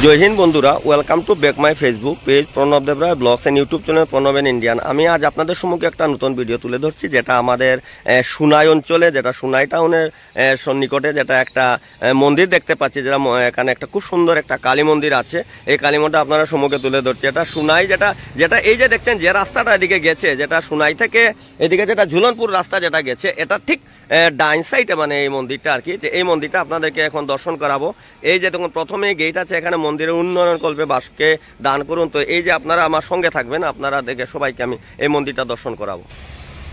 জয় হিন্দ বন্ধুরা, welcome to back my Facebook page Pranab Debroy blogs and YouTube channel Pranab and Indian. আমি আজ আপনাদের সম্মুখে একটা নতুন ভিডিও তুলে ধরছি, যেটা আমাদের সুনাই অঞ্চলে, যেটা সুনাই টাউনের সন্নিকটে যেটা একটা মন্দির দেখতে পাচ্ছি, যেটা এখানে একটা খুব সুন্দর একটা কালী মন্দির আছে। এই কালী মন্দিরটা আপনারা সম্মুখে তুলে ধরছি। এটা সুনাই, যেটা এই যে দেখছেন যে রাস্তাটা এদিকে গেছে, যেটা সুনাই থেকে এদিকে যেটা ঝুলনপুর রাস্তা যেটা গেছে, এটা ঠিক ডাইন সাইডে মানে এই মন্দিরটা আর কি। যে এই মন্দিরটা আপনাদেরকে এখন দর্শন করাবো। এই যে দেখুন প্রথমে গেট আছে, এখানে মন্দিরের উন্নয়ন কল্পে বাসকে দান করুন। তো এই যে আপনারা আমার সঙ্গে থাকবেন, আপনারা দেখে সবাইকে আমি এই মন্দিরটা দর্শন করাবো।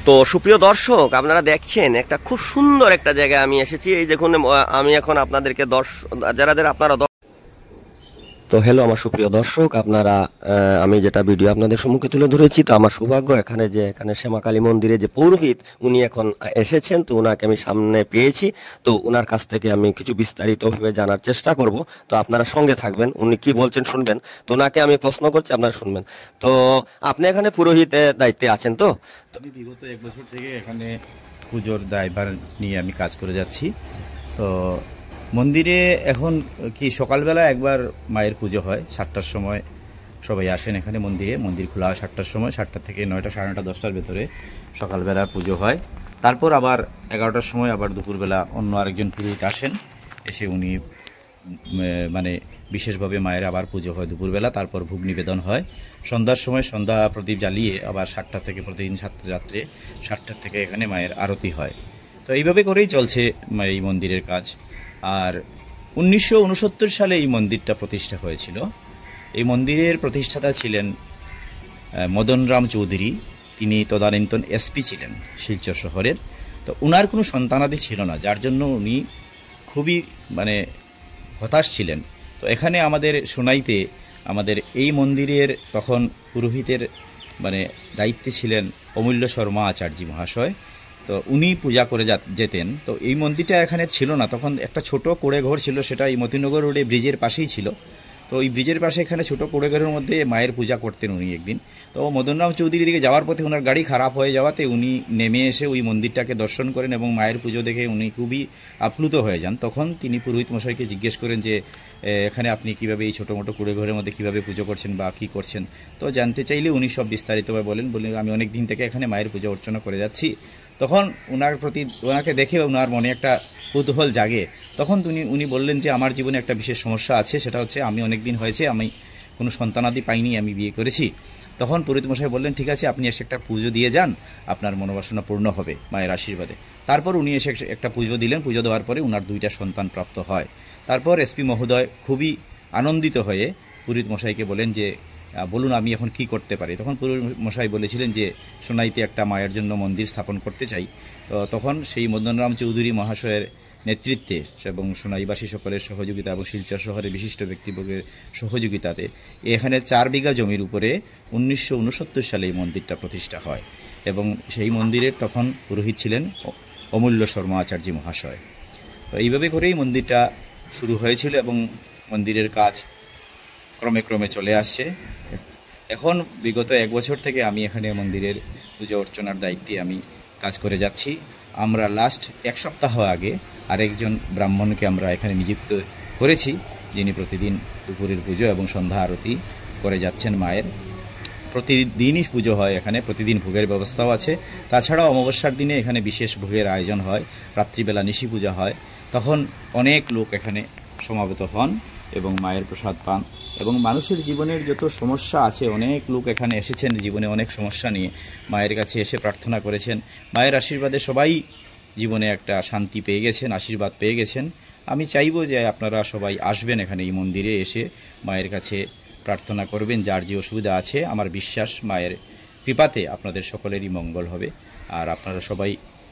তো সুপ্রিয় দর্শক, আপনারা দেখছেন একটা খুব সুন্দর একটা জায়গায় আমি এসেছি। এই দেখুন আমি এখন আপনাদেরকে যারা আপনারা তো হ্যালো আমার সুপ্রিয় দর্শক, আপনারা আমি যেটা ভিডিও আপনাদের সম্মুখে তুলে ধরেছি। তো আমার সৌভাগ্য এখানে শ্যামাকালী মন্দিরে যে পৌরোহিত উনি এখন এসেছেন, তো ওনাকে আমি সামনে পেয়েছি। তো ওনার কাছ থেকে আমি কিছু বিস্তারিতভাবে জানার চেষ্টা করব। তো আপনারা সঙ্গে থাকবেন, উনি কি বলছেন শুনবেন। তো ওনাকে আমি প্রশ্ন করছি, আপনারা শুনবেন। তো আপনি এখানে পুরোহিতের দায়িত্বে আছেন? তো আমি বিগত 1 বছর থেকে এখানে পুজোর দায়ভার নিয়ে আমি কাজ করে যাচ্ছি। তো মন্দিরে এখন কি সকালবেলা একবার মায়ের পুজো হয় 7টার সময়, সবাই আসেন এখানে মন্দির খোলা হয় 7টার সময়। 7টা থেকে 9টা, 9:30, 10টার ভেতরে সকালবেলা পুজো হয়। তারপর আবার 11টার সময় আবার দুপুরবেলা অন্য আরেকজন পুরোহিত আসেন, এসে উনি মানে বিশেষভাবে মায়ের আবার পুজো হয় দুপুরবেলা। তারপর ভোগ নিবেদন হয় সন্ধ্যার সময়, সন্ধ্যা প্রদীপ জ্বালিয়ে আবার 7টা থেকে প্রতিদিন রাত্রে 7টার থেকে এখানে মায়ের আরতি হয়। তো এইভাবে করেই চলছে এই মন্দিরের কাজ। আর 1969 সালে এই মন্দিরটা প্রতিষ্ঠা হয়েছিল। এই মন্দিরের প্রতিষ্ঠাতা ছিলেন মদনরাম চৌধুরী। তিনি তদানীন্তন এসপি ছিলেন শিলচর শহরের। তো উনার কোনো সন্তানাদি ছিল না, যার জন্য উনি খুবই হতাশ ছিলেন। তো এখানে আমাদের সোনাইতে আমাদের এই মন্দিরের তখন পুরোহিতের দায়িত্বে ছিলেন অমূল্য শর্মা আচার্য মহাশয়। তো উনি পূজা করে যেতেন। তো এই মন্দিরটা এখানে ছিল না, তখন একটা ছোট কোড়ে ঘর ছিল, সেটা এই মতিনগর রোডে ব্রিজের পাশেই ছিল। তো ওই ব্রিজের পাশে এখানে ছোট কোড়ে ঘরের মধ্যে মায়ের পূজা করতেন উনি একদিন। তো মদনরাম চৌধুরীর দিকে যাওয়ার পথে ওনার গাড়ি খারাপ হয়ে যাওয়াতে উনি নেমে এসে ওই মন্দিরটাকে দর্শন করেন এবং মায়ের পুজো দেখে উনি খুবই আপ্লুত হয়ে যান। তখন তিনি পুরোহিত মশাইকে জিজ্ঞেস করেন যে এখানে আপনি কিভাবে এই ছোটো মোটো কুড়ে ঘরের মধ্যে কীভাবে পুজো করছেন বা কী করছেন। তো জানতে চাইলে উনি সব বিস্তারিতভাবে বলেন আমি অনেক দিন থেকে এখানে মায়ের পূজা অর্চনা করে যাচ্ছি। তখন ওনাকে দেখে ওনার মনে একটা কৌতূহল জাগে। তখন উনি বললেন যে আমার জীবনে একটা বিশেষ সমস্যা আছে, সেটা হচ্ছে আমি অনেক দিন হয়েছে আমি কোনো সন্তানাদি পাইনি, আমি বিয়ে করেছি। তখন পুরোহিত মশাই বললেন ঠিক আছে, আপনি এসে একটা পুজো দিয়ে যান, আপনার মনোবাসনা পূর্ণ হবে মায়ের আশীর্বাদে। তারপর উনি এসে একটা পুজো দিলেন। পুজো দেওয়ার পরে ওনার 2টা সন্তান প্রাপ্ত হয়। তারপর এসপি মহোদয় খুবই আনন্দিত হয়ে পুরোহিত মশাইকে বলেন যে বলুন আমি এখন কি করতে পারি। তখন পুরোহিত মশাই বলেছিলেন যে সোনাইতে একটা মায়ের জন্য মন্দির স্থাপন করতে চাই। তো তখন সেই মদনরাম চৌধুরী মহাশয়ের নেতৃত্বে এবং সোনাইবাসী সকলের সহযোগিতা এবং শিলচর শহরের বিশিষ্ট ব্যক্তিবর্গের সহযোগিতাতে এখানে 4 বিঘা জমির উপরে 1969 সালে এই মন্দিরটা প্রতিষ্ঠা হয় এবং সেই মন্দিরের তখন পুরোহিত ছিলেন অমূল্য শর্মা আচার্য মহাশয়। তো এইভাবে করেই মন্দিরটা শুরু হয়েছিল এবং মন্দিরের কাজ ক্রমে ক্রমে চলে আসছে। এখন বিগত 1 বছর থেকে আমি এখানে মন্দিরের পুজো অর্চনার দায়িত্বে আমি কাজ করে যাচ্ছি। আমরা লাস্ট 1 সপ্তাহ আগে আরেকজন ব্রাহ্মণকে আমরা এখানে নিযুক্ত করেছি, যিনি প্রতিদিন দুপুরের পুজো এবং সন্ধ্যা আরতি করে যাচ্ছেন মায়ের। প্রতিদিনই পুজো হয় এখানে, প্রতিদিন ভোগের ব্যবস্থাও আছে। তাছাড়াও অমাবস্যার দিনে এখানে বিশেষ ভোগের আয়োজন হয়, রাত্রিবেলা নিশি পূজা হয়। তখন অনেক লোক এখানে সমাবেত হন এবং মায়ের প্রসাদ পান। এবং মানুষের জীবনের যত সমস্যা আছে, অনেক লোক এখানে এসেছেন জীবনে অনেক সমস্যা নিয়ে, মায়ের কাছে এসে প্রার্থনা করেছেন। মায়ের আশীর্বাদে সবাই জীবনে একটা শান্তি পেয়ে গেছেন, আশীর্বাদ পেয়ে গেছেন। আমি চাইব যে আপনারা সবাই আসবেন এখানে এই মন্দিরে, এসে মায়ের কাছে প্রার্থনা করবেন যার যে অসুবিধা আছে। আমার বিশ্বাস মায়ের কৃপাতে আপনাদের সকলেরই মঙ্গল হবে। আর আপনারা সবাই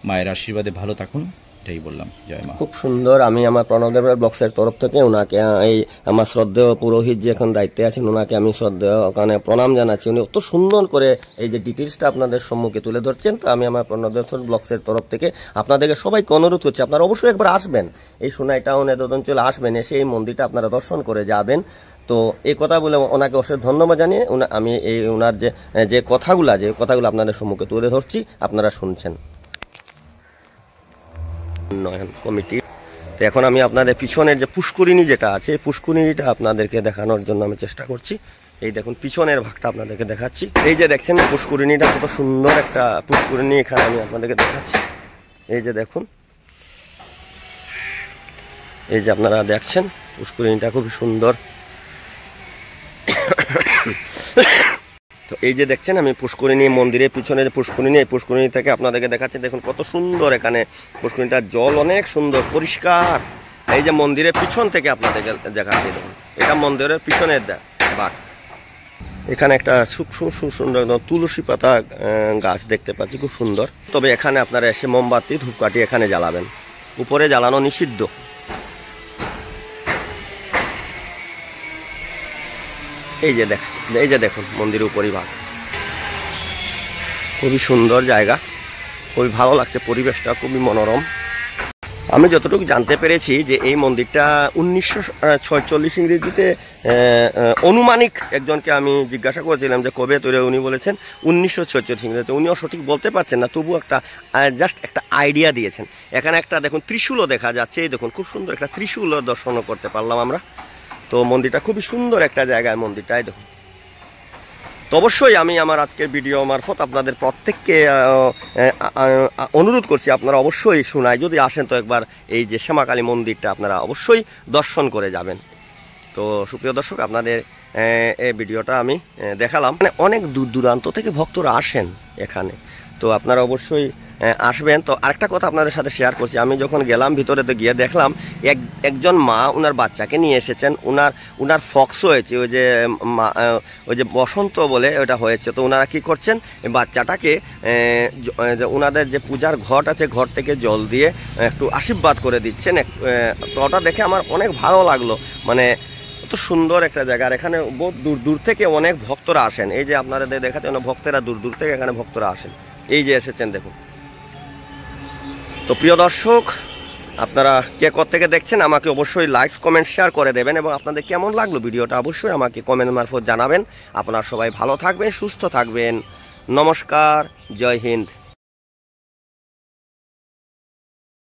মায়ের আশীর্বাদে ভালো থাকুন, এটাই বললাম। জয় মা। খুব সুন্দর। আমি আমার প্রণব দেবরায় ব্লগসের তরফ থেকে ওনাকে এই আমার শ্রদ্ধেয় পুরোহিত যে এখন দায়িত্বে আছেন, ওনাকে আমি শ্রদ্ধেয় ওখানে প্রণাম জানাচ্ছি। উনি অত সুন্দর করে এই যে ডিটেলসটা আপনাদের সম্মুখে তুলে ধরছেন। তো আমি আমার প্রণব দেবরায় ব্লগসের তরফ থেকে আপনাদেরকে সবাইকে অনুরোধ করছি, আপনারা অবশ্যই একবার আসবেন এই সোনাই টাউন অঞ্চলে আসবেন, এসে এই মন্দিরটা আপনারা দর্শন করে যাবেন। তো এই কথা বলে ওনাকে অশেষ ধন্যবাদ জানিয়ে আমি এই ওনার যে কথাগুলো আপনাদের সম্মুখে তুলে ধরছি, আপনারা শুনছেন। উন্নয়ন কমিটি তো এখন আমি আপনাদের পিছনের যে পুষ্করিণী যেটা আছে এই পুষ্করিণীটা আপনাদেরকে দেখানোর জন্য আমি চেষ্টা করছি। এই দেখুন পিছনের ভাগটা আপনাদেরকে দেখাচ্ছি। এই যে দেখছেন পুষ্করিণীটা কত সুন্দর একটা পুষ্করিণী, এখানে আমি আপনাদেরকে দেখাচ্ছি। এই যে দেখুন, এই যে আপনারা দেখছেন পুষ্করিণীটা খুবই সুন্দর। তো এই যে দেখছেন আমি পুষ্করিণী মন্দিরের পিছনে যে পুষ্করিণী, এই পুষ্করিণী থেকে আপনাদেরকে দেখাচ্ছি। দেখুন কত সুন্দর এখানে পুষ্করিণীটার জল অনেক সুন্দর পরিষ্কার। এই যে মন্দিরের পিছন থেকে আপনাদেরকে দেখাচ্ছি, দেখুন এটা মন্দিরের পিছনের ভাগ। এখানে একটা সুন্দর তুলসী পাতা গাছ দেখতে পাচ্ছি, খুব সুন্দর। তবে এখানে আপনারা এসে মোমবাতি ধূপকাঠি এখানে জ্বালাবেন, উপরে জ্বালানো নিষিদ্ধ। এই যে দেখুন মন্দিরের উপরিভাগ, খুবই সুন্দর জায়গা, খুবই ভালো লাগছে, পরিবেশটা খুবই মনোরম। আমি যতটুকু জানতে পেরেছি যে এই মন্দিরটা 1946 ইংরেজিতে অনুমানিক একজনকে আমি জিজ্ঞাসা করেছিলাম যে কবে তৈরি, উনি বলেছেন 1946 ইংরেজিতে। উনিও সঠিক বলতে পারছেন না, তবু একটা জাস্ট একটা আইডিয়া দিয়েছেন। এখানে একটা দেখুন ত্রিশূলও দেখা যাচ্ছে, এই দেখুন খুব সুন্দর একটা ত্রিশূলও দর্শনও করতে পারলাম আমরা। তো মন্দিরটা খুবই সুন্দর একটা জায়গায় মন্দিরটাই দেখুন। তো অবশ্যই আমি আমার আজকের ভিডিও মারফত আপনাদের প্রত্যেককে অনুরোধ করছি, আপনারা অবশ্যই শোনায় যদি আসেন তো একবার এই যে শ্যামাকালী মন্দিরটা আপনারা অবশ্যই দর্শন করে যাবেন। তো সুপ্রিয় দর্শক, আপনাদের এই ভিডিওটা আমি দেখালাম। মানে অনেক দূর দূরান্ত থেকে ভক্তরা আসেন এখানে, তো আপনারা অবশ্যই আসবেন। তো আরেকটা কথা আপনাদের সাথে শেয়ার করছি, আমি যখন গেলাম ভিতরেতে গিয়ে দেখলাম একজন মা ওনার বাচ্চাকে নিয়ে এসেছেন। ওনার ফক্স হয়েছে, ওই যে বসন্ত বলে ওটা হয়েছে। তো ওনারা কী করছেন, বাচ্চাটাকে ওনাদের যে পূজার ঘট আছে ঘর থেকে জল দিয়ে একটু আশীর্বাদ করে দিচ্ছেন। তো ওটা দেখে আমার অনেক ভালো লাগলো, মানে এত সুন্দর একটা জায়গা। আর এখানে বহু দূর দূর থেকে অনেক ভক্তরা আসেন। এই যে আপনারা দেখাচ্ছেন ভক্তেরা দূর দূর থেকে এখানে ভক্তরা আসেন, এই যে এসেছেন দেখুন। তো প্রিয় দর্শক, আপনারা কে থেকে দেখছেন আমাকে অবশ্যই লাইক কমেন্ট শেয়ার করে দেবেন, এবং আপনাদের কেমন লাগলো ভিডিওটা অবশ্যই আমাকে কমেন্ট মারফত জানাবেন। আপনারা সবাই ভালো থাকবেন, সুস্থ থাকবেন। নমস্কার, জয় হিন্দ।